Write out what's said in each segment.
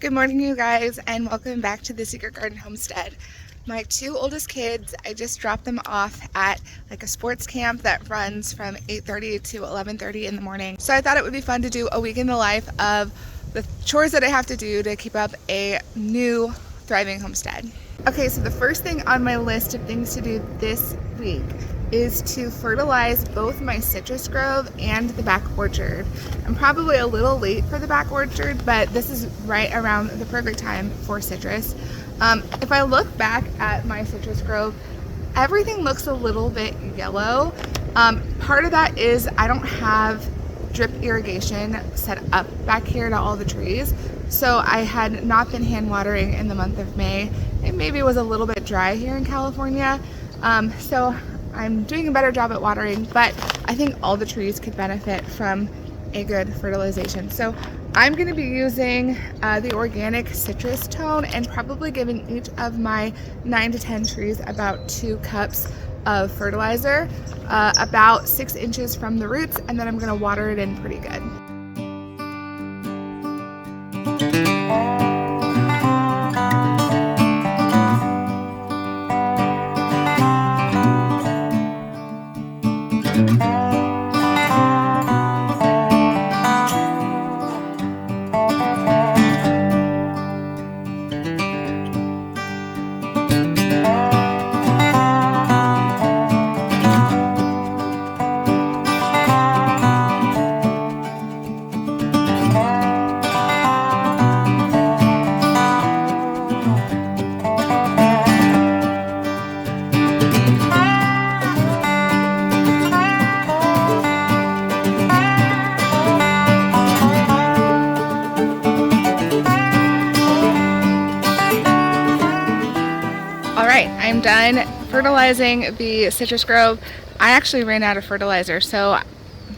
Good morning, you guys, and welcome back to the Secret Garden Homestead. My two oldest kids, I just dropped them off at like a sports camp that runs from 8:30 to 11:30 in the morning. So I thought it would be fun to do a week in the life of the chores that I have to do to keep up a new thriving homestead. Okay, so the first thing on my list of things to do this week is to fertilize both my citrus grove and the back orchard. I'm probably a little late for the back orchard, but this is right around the perfect time for citrus. If I look back at my citrus grove, everything looks a little bit yellow. Part of that is I don't have drip irrigation set up back here to all the trees. So I had not been hand watering in the month of May. It maybe was a little bit dry here in California. So I'm doing a better job at watering, but I think all the trees could benefit from a good fertilization. So I'm going to be using the organic citrus tone and probably giving each of my 9 to 10 trees about 2 cups of fertilizer, about 6 inches from the roots, and then I'm going to water it in pretty good. I'm done fertilizing the citrus grove. I actually ran out of fertilizer, so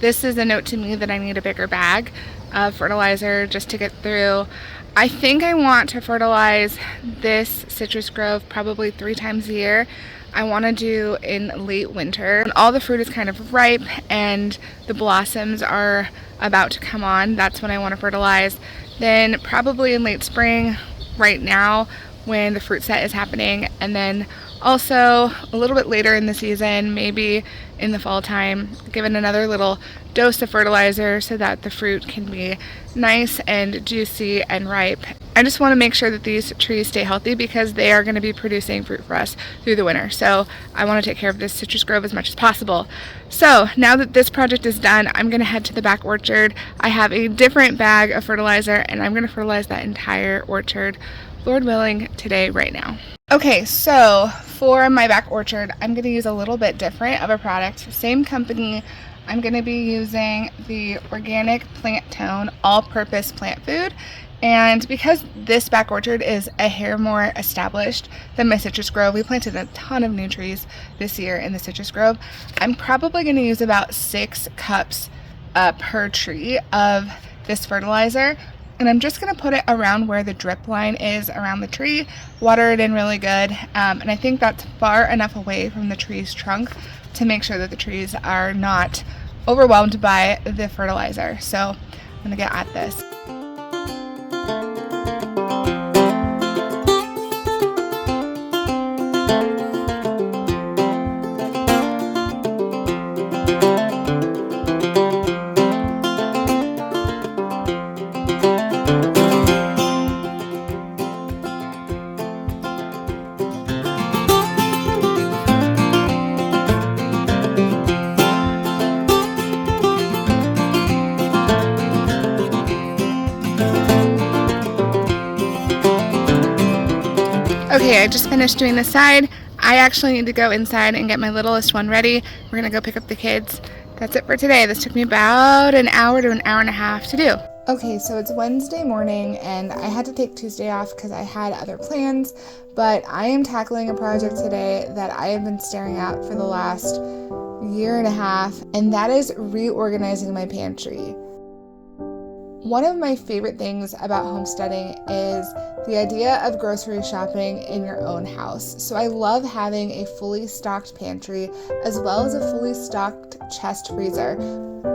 this is a note to me that I need a bigger bag of fertilizer just to get through. I think I want to fertilize this citrus grove probably 3 times a year. I want to do in late winter when all the fruit is kind of ripe and the blossoms are about to come on. That's when I want to fertilize. Then probably in late spring, right now when the fruit set is happening, and then also a little bit later in the season, maybe in the fall time, give it another little dose of fertilizer so that the fruit can be nice and juicy and ripe. I just want to make sure that these trees stay healthy because they are going to be producing fruit for us through the winter. So I want to take care of this citrus grove as much as possible. So now that this project is done, I'm going to head to the back orchard. I have a different bag of fertilizer and I'm going to fertilize that entire orchard, Lord willing, today, right now. Okay, so for my back orchard, I'm going to use a little bit different of a product. Same company. I'm going to be using the Organic Plant Tone all-purpose plant food. And because this back orchard is a hair more established than my citrus grove, we planted a ton of new trees this year in the citrus grove. I'm probably going to use about 6 cups per tree of this fertilizer. And I'm just going to put it around where the drip line is around the tree, water it in really good, and I think that's far enough away from the tree's trunk to make sure that the trees are not overwhelmed by the fertilizer. So I'm going to get at this. Okay, I just finished doing the side. I actually need to go inside and get my littlest one ready. We're gonna go pick up the kids. That's it for today. This took me about an hour to an hour and a half to do. Okay, so it's Wednesday morning and I had to take Tuesday off because I had other plans, but I am tackling a project today that I have been staring at for the last year and a half, and that is reorganizing my pantry. One of my favorite things about homesteading is the idea of grocery shopping in your own house. So I love having a fully stocked pantry as well as a fully stocked chest freezer.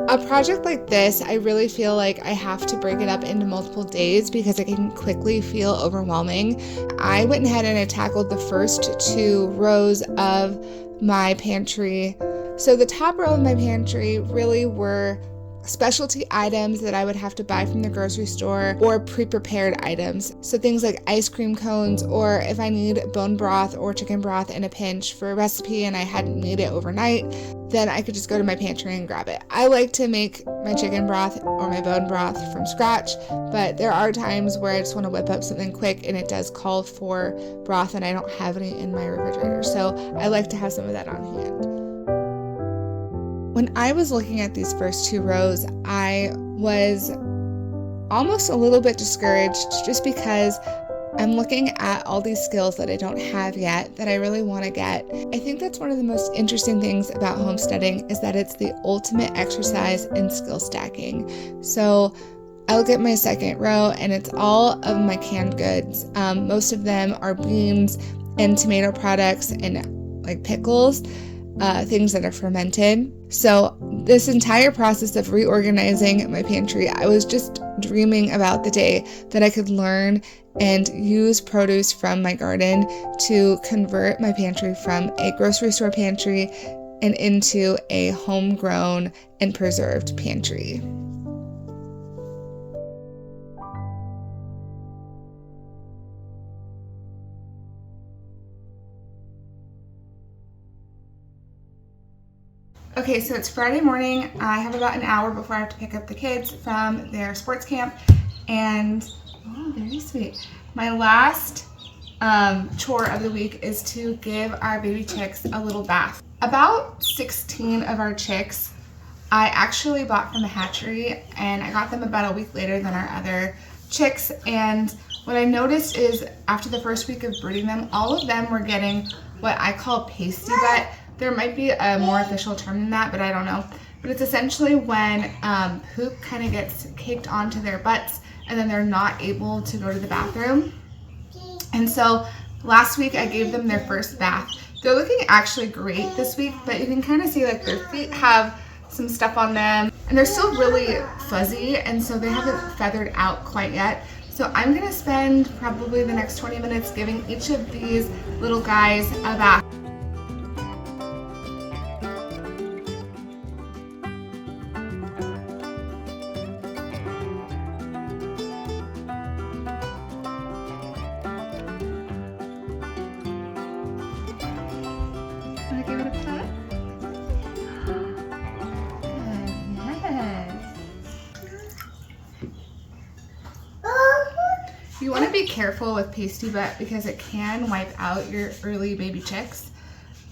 A project like this, I really feel like I have to break it up into multiple days because it can quickly feel overwhelming. I went ahead and I tackled the first 2 rows of my pantry. So the top row of my pantry really were specialty items that I would have to buy from the grocery store or pre-prepared items. So things like ice cream cones, or if I need bone broth or chicken broth in a pinch for a recipe and I hadn't made it overnight, then I could just go to my pantry and grab it. I like to make my chicken broth or my bone broth from scratch, but there are times where I just want to whip up something quick and it does call for broth and I don't have any in my refrigerator. So I like to have some of that on hand. When I was looking at these first 2 rows, I was almost a little bit discouraged just because I'm looking at all these skills that I don't have yet that I really want to get. I think that's one of the most interesting things about homesteading is that it's the ultimate exercise in skill stacking. So I look at my second row and it's all of my canned goods. Most of them are beans and tomato products and like pickles. Things that are fermented. So this entire process of reorganizing my pantry, I was just dreaming about the day that I could learn and use produce from my garden to convert my pantry from a grocery store pantry and into a homegrown and preserved pantry. Okay, so it's Friday morning. I have about an hour before I have to pick up the kids from their sports camp, and oh, very sweet. My last chore of the week is to give our baby chicks a little bath. About 16 of our chicks I actually bought from the hatchery, and I got them about a week later than our other chicks. And what I noticed is after the first week of breeding them, all of them were getting what I call pasty butt. There might be a more official term than that, but I don't know. But it's essentially when poop kind of gets caked onto their butts and then they're not able to go to the bathroom. And so last week I gave them their first bath. They're looking actually great this week, but you can kind of see like their feet have some stuff on them and they're still really fuzzy, and so they haven't feathered out quite yet. So I'm gonna spend probably the next 20 minutes giving each of these little guys a bath. Want to give it a pat? Yes. You want to be careful with pasty butt because it can wipe out your early baby chicks.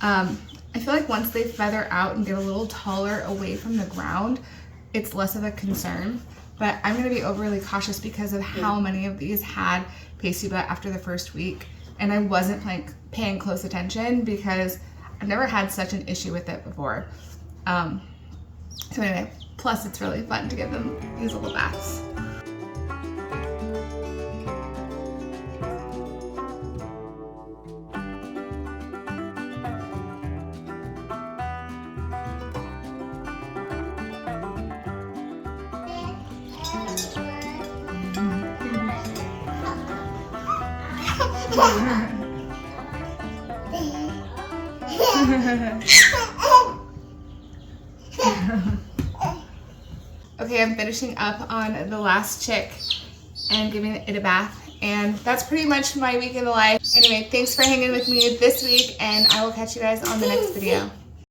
I feel like once they feather out and get a little taller away from the ground, it's less of a concern. But I'm going to be overly cautious because of how many of these had pasty butt after the first week. And I wasn't like paying close attention because I've never had such an issue with it before. So anyway, plus it's really fun to give them these little baths. Okay, I'm finishing up on the last chick and giving it a bath, and that's pretty much my week in the life. Anyway, thanks for hanging with me this week, and I will catch you guys on the next video.